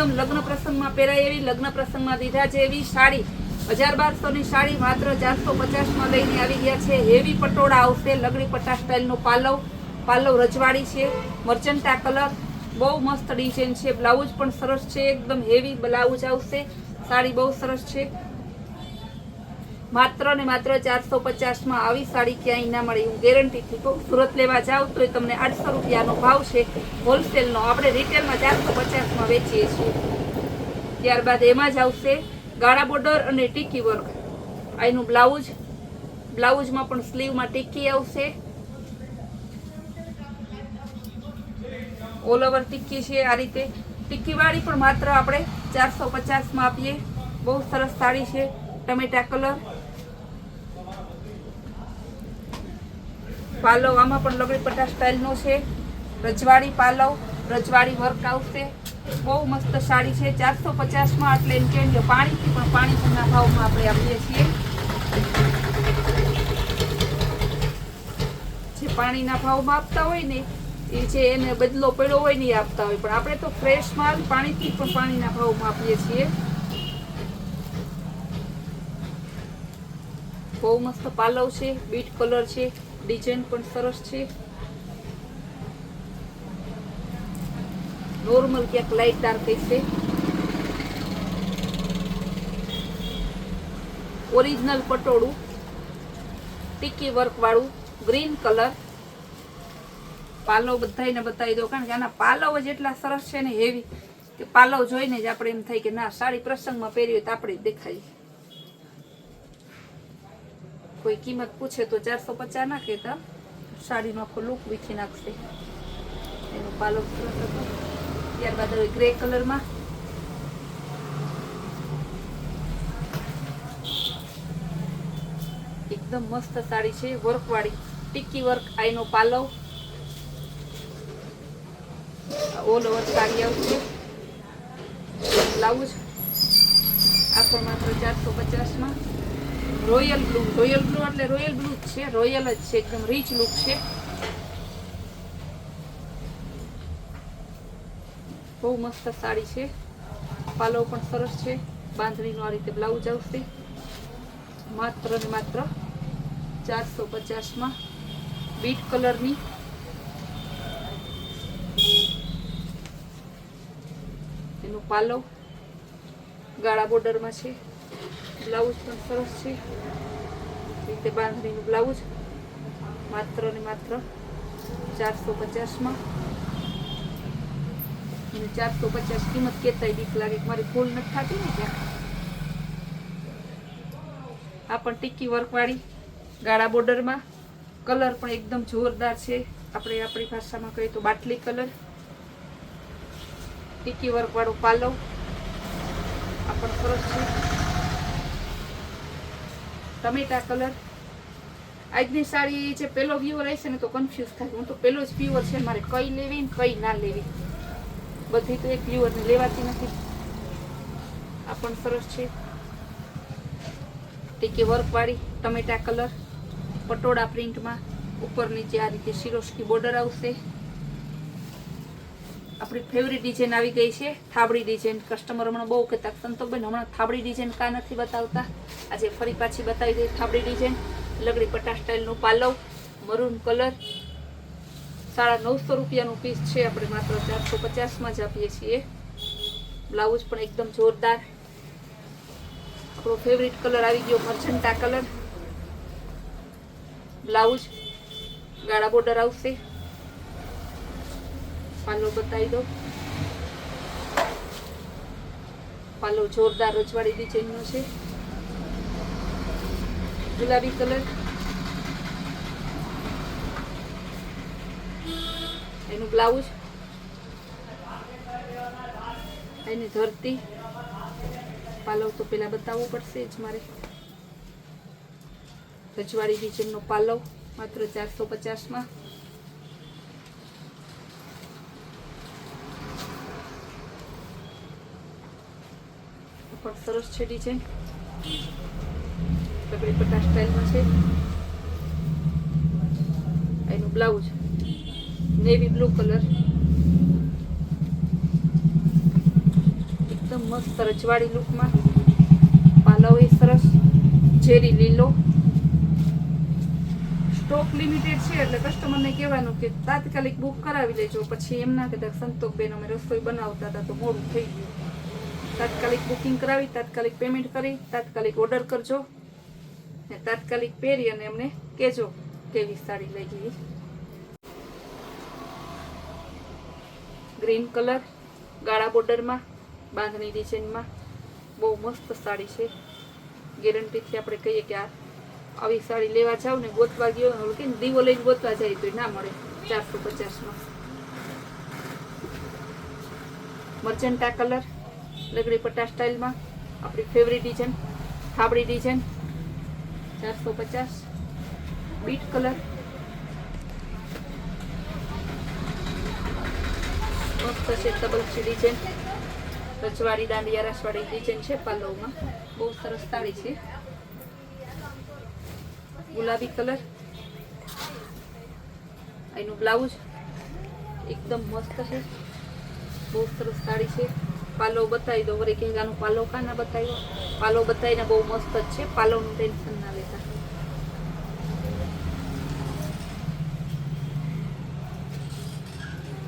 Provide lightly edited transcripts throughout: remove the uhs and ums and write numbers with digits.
એકદમ લગ્ન પ્રસંગમાં પહેરાય એવી, લગ્ન પ્રસંગમાં દીધા જેવી સાડી 1200 ની સાડી માત્ર 450 માં લઈને આવી ગયા છે. હેવી પટોળા આવશે, લગડી પટ્ટા સ્ટાઇલનો પાલવ રજવાડી છે, મર્ચન્ટા કલર, બહુ મસ્ત ડિઝાઇન છે. બ્લાઉઝ પણ સરસ છે, એકદમ હેવી બ્લાઉઝ આવશે. સાડી બહુ સરસ છે. માત્ર ને માત્ર 450 માં આવી સાડી ક્યાંય ના મળે, હું ગેરંટીથી કહું. સુરત લેવા જાવ તો તમને 800 રૂપિયાનો ભાવ છે હોલસેલનો. આપણે રિટેલમાં 450 માં વેચીએ છીએ. ત્યારબાદ એમાં જ આવશે ગાળા બોર્ડર અને ટીકી વર્ક. આનું બ્લાઉઝમાં પણ સ્લીવમાં ટીકી આવશે, ઓલ ઓવર ટીકી છે. આ રીતે ટીકી વાળી પણ માત્ર આપણે 450 માં આપીએ. બહુ સરસ સાડી છે, ટમેટા કલર. પાલવ આમાં પણ લગડી પટ્ટા સ્ટાઇલનો છે, રજવાડી પાલવ, રજવાડી વર્ક આવશે. બહુ મસ્ત સાડી છે 450 માં. એટલે એમ કે પાણીથી પણ પાણીના ભાવમાં આપણે આપીએ છીએ. જે પાણીના ભાવમાં આપતા હોય ને એ છે એને બદલો પડ્યો હોય ને એ આપતા હોય, પણ આપણે તો ફ્રેશ માલ પાણીથી પણ પાણીના ભાવમાં આપીએ છીએ. બહુ મસ્ત પાલવ છે, બીટ કલર છે, ડિઝાઇન પણ સરસ છે. નોર્મલ ક્યાંક લાઇટ ડાર્ક હશે. ઓરિજિનલ પટોળું ટીકી વર્ક વાળું ગ્રીન કલર. પાલવ બધાને બતાવી દો, કારણ કે આના પાલવ જ એટલા સરસ છે ને, હેવી, કે પાલવ જોઈને જ આપણે એમ થાય કે ના, સાડી પ્રસંગમાં પહેરી હોય તો આપણે જ દેખાય. કોઈ કિંમત પૂછે તો 450 ના કહેતા, સાડીનો આખો લુક વીખી નાખશે. એનો પાલવ સરસ હતો. ત્યારબાદ હવે ગ્રે કલરમાં એકદમ મસ્ત સાડી છે, વર્ક વાળી ટીકી વર્ક. આઈનો પાલવ, ઓલ ઓવર સાડી આવશે. બ્લાઉઝ આ પણ માત્ર 450 માં. રોયલ બ્લુ એટલે રોયલ બ્લુ જ છે, રોયલ જ છે, એકદમ રીચ લુક છે. બહુ મસ્ત સાડી છે. પાલવ પણ સરસ છે. બાંધણીનો આ રીતે બ્લાઉઝ આવશે. માત્ર ને માત્ર 450 માં. બીટ કલરની એનું પાલવ ગાળા બોર્ડરમાં છે. બ્લાઉઝ પણ સરસ છે, રીતે બાંધણીનું બ્લાઉઝ. માત્ર ને માત્ર 450 માં. 450 કિંમત કેતાય બીક લાગે કે મારી ભૂલ નથી થતી ને ક્યાંક. આ પણ ટીકી વર્ક વાળી ગાળા બોર્ડરમાં. કલર પણ એકદમ જોરદાર છે. આપણે આપણી ભાષામાં કહીએ તો બાટલી કલર. ટીકી વર્ક વાળું પાલવ આ પણ સરસ છે. ટમેટા કલર. આજની સાડી જે પેલો વ્યુઅર રહેશે ને તો કન્ફ્યુઝ થાય, હું તો પેલો જ વ્યુઅર છે, મારે કઈ લેવી ને કઈ ના લેવી. બધી તો એક વ્યુઅરને લેવાતી નથી. આ પણ સરસ છે. ટીકી વર્ક વાળી ટમેટા કલર, પટોળા પ્રિન્ટમાં. ઉપર નીચે આ રીતે સિરોસ્કી બોર્ડર આવશે. આપણી ફેવરિટ ડિઝાઇન આવી ગઈ છે, થાબડી ડિઝાઇન. કસ્ટમર હમણાં બહુ કહેતા, સંતોષભાઈ હમણાં થાબડી ડિઝાઇન કા નથી બતાવતા, આજે ફરી પાછી બતાવી દઈએ થાબડી ડિઝાઇન. લગડી પટ્ટા સ્ટાઇલનું પાલવ, મરૂન કલર. 950 રૂપિયાનું પીસ છે. આપણે માત્ર 450 માં જ આપીએ છીએ. બ્લાઉઝ પણ એકદમ જોરદાર. આપણો ફેવરિટ કલર આવી ગયો, મર્ચન્ટા કલર. બ્લાઉઝ ગાળા બોર્ડર આવશે. પાલો બતાવી દો. પાલો જોરદાર રજવાડી ડિઝાઇનનો છે. ગુલાબી કલર. એનું બ્લાઉઝ, એની ધરતી. પાલવ તો પેલા બતાવવું પડશે જ મારે. રજવાડી ડિઝાઇનનો પાલવ માત્ર 450 માં. પણ સરસ છે ડિઝાઇન. લગડી પટ્ટા સ્ટાઇલમાં છે. એનું બ્લાઉઝ નેવી બ્લુ કલર. એકદમ મસ્ત રજવાડી લુકમાં. પાલવ એ સરસ ઝેરી લીલો. સ્ટોક લિમિટેડ છે એટલે કસ્ટમરને કહેવાનું કે તાત્કાલિક બુક કરાવી લેજો. પછી એમ ના કહેતા સંતોષબેન અમે રસોઈ બનાવતા હતા તો મોડું થઈ ગયું. તાત્કાલિક બુકિંગ કરાવી, તાત્કાલિક પેમેન્ટ કરી, તાત્કાલિક ઓર્ડર કરજો ને તાત્કાલિક પહેરી અને અમને કહેજો કેવી સાડી લઈ ગઈ. ગ્રીન કલર ગાળા બોર્ડરમાં બાંધણી ડિઝાઇનમાં બહુ મસ્ત સાડી છે. ગેરંટીથી આપણે કહીએ કે આવી સાડી લેવા જાવ ને ગોતવા ગયો કે દીવો લઈને ગોતવા જાય તો ના મળે. 450માં મર્જન્ટા કલર લગડી પટ્ટા સ્ટાઇલમાં આપણી ફેવરિટ ડિઝાઇન થાબડી ડિઝાઇન 450. બીટ કલર મસ્ત છે. તબલચી ડિઝાઇન રજવાડી દાંડિયા રસવાડી ડિઝાઇન છે. પાલવમાં બહુ સરસ સાડી છે. ગુલાબી કલર એનું બ્લાઉઝ એકદમ મસ્ત છે. બહુ સરસ સાડી છે. પાલવ બતાવી દો. વળી કંઈક આનું પાલવ કા ના બતાવ્યો. પાલવ બતાવીને બહુ મસ્ત જ છે. પાલવનું ટેન્શન ના લેતા.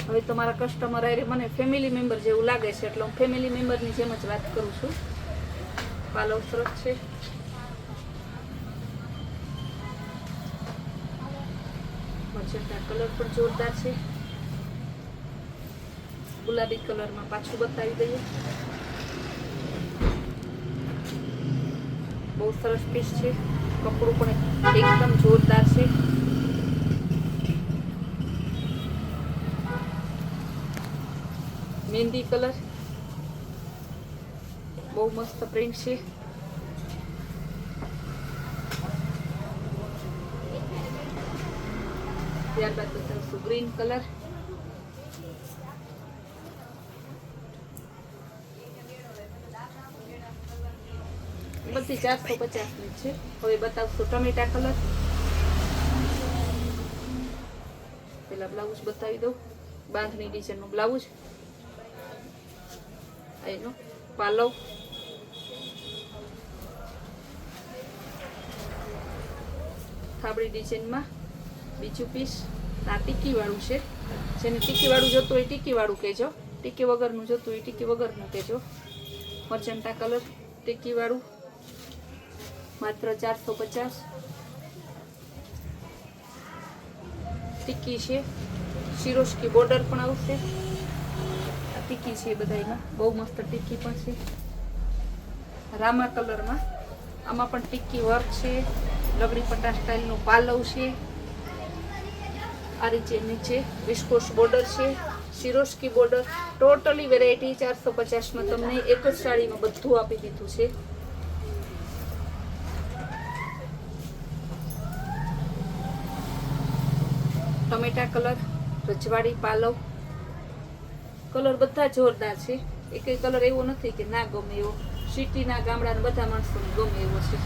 હવે તો મારા કસ્ટમર આરે મને ફેમિલી મેમ્બર જેવું લાગે છે એટલે હું ફેમિલી મેમ્બરની જેમ જ વાત કરું છું. પાલવ સરસ છે. મજેન્ટા કલર પણ જોરદાર છે. ગુલાબી કલરમાં પાછું બતાવી દઈએ. બહુ સરસ પીસ છે. કપડું પણ એકદમ જોરદાર છે. મહેંદી કલર બહુ મસ્ત પ્રિન્ટ છે. ત્યારબાદ બતાવશું ગ્રીન કલર. બધી 450 ની છે. હવે બતાવશું ટમેટા કલર. પેલા બ્લાઉઝ બતાવી દઉં. બાંધણી ડિઝાઇનનું બ્લાઉઝ. એનો પાલવ થાબડી ડિઝાઇનમાં બીજું પીસ. આ ટીકી વાળું છે. જેને ટીકી વાળું જોતું હોય ટીકી વાળું કહેજો. ટીકી વગરનું જોતું હોય ટીકી વગરનું કહેજો. મર્જન્ટા કલર ટીકી વાળું માત્ર 450. ટીકી છે. શિરોસ્કી બોર્ડર પણ આવશે. ટીકી છે બધામાં. બહુ મસ્ત ટીકી પણ છે. રામા કલરમાં આમાં પણ ટીકી વર્ક છે. લગડી પટ્ટા સ્ટાઇલનું પાલવ છે. આ રીતે નીચે વિસ્કોસ બોર્ડર છે. શિરોસ્કી બોર્ડર. ટોટલી વેરાયટી 450માં તમને એક જ સાડીમાં બધું આપી દીધું છે. ટમેટા કલર રજવાડી પાલવ. કલર બધા જોરદાર છે. એક કલર એવો નથી કે ના ગમે એવો. સિટીના ગામડાના બધા માણસોને ગમે એવો છે.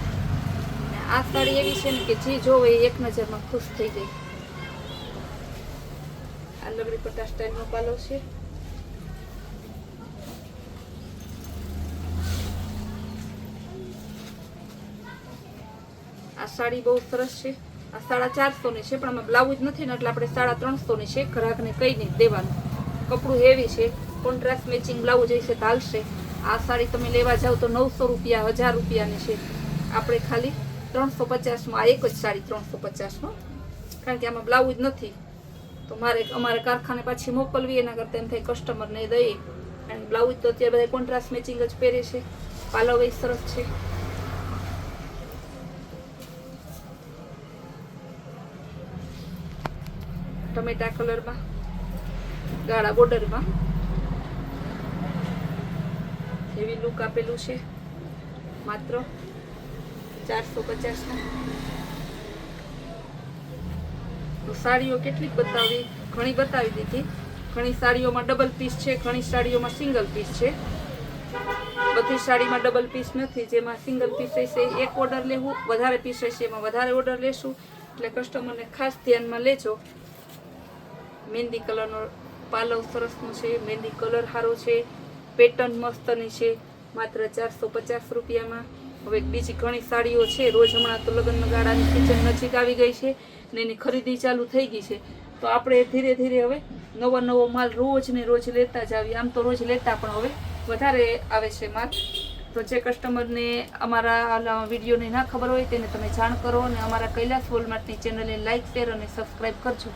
આ સાડી એવી છે ને કે જે જોવે એક નજરમાં ખુશ થઈ જાય. આ લગડી પટ્ટા સ્ટાઇલનો પાલવ છે. આ સાડી બહુ સરસ છે. આ 450 ની છે પણ આમાં બ્લાઉઝ નથી ને એટલે આપણે 350 ની છે. ગ્રાહકને કઈ નહીં દેવાનું. કપડું હેવી છે. કોન્ટ્રાસ્ટ મેચિંગ બ્લાઉઝ હશે તો હાલશે. આ સાડી તમે લેવા જાવ તો 900 રૂપિયા 1000 રૂપિયાની છે. આપણે ખાલી 350માં આ એક જ સાડી 350માં. કારણ કે આમાં બ્લાઉઝ નથી તો અમારે કારખાને પાછી મોકલવી. એના કરતાં એમ થાય કસ્ટમરને દઈએ. અને બ્લાઉઝ તો અત્યારે બધા કોન્ટ્રાસ્ટ મેચિંગ જ પહેરે છે. પાલવ એ સરસ છે. ટમેટા કલરમાં ગાળા બોર્ડરમાં એવી લુક આપેલું છે. માત્ર 450ના. તો સાડીઓ કેટલીક બતાવી, ઘણી બતાવી દીધી. ઘણી સાડીઓમાં ડબલ પીસ છે, ઘણી સાડીઓમાં સિંગલ પીસ છે. બધી સાડીમાં ડબલ પીસ નથી. જેમાં સિંગલ પીસ હશે એક ઓર્ડર લેવું, વધારે પીસ હશે એમાં વધારે ઓર્ડર લેશું. એટલે કસ્ટમરને ખાસ ધ્યાનમાં લેજો. મહેંદી કલરનો પાલવ સરસનું છે. મહેંદી કલર સારો છે. પેટર્ન મસ્તની છે, માત્ર 450 રૂપિયામાં. હવે બીજી ઘણી સાડીઓ છે, રોજ હમણાં તો લગ્ન ગાળાની સિઝન નજીક આવી ગઈ છે ને એની ખરીદી ચાલુ થઈ ગઈ છે. તો આપણે ધીરે ધીરે હવે નવો માલ રોજ ને રોજ લેતા જ આવીએ. આમ તો રોજ લેતા પણ હવે વધારે આવે છે માલ. તો જે કસ્ટમરને અમારા વિડીયોની ના ખબર હોય તેને તમે જાણ કરો અને અમારા કૈલાસ વોલમાર્ટની ચેનલને લાઇક, શેર અને સબસ્ક્રાઈબ કરજો.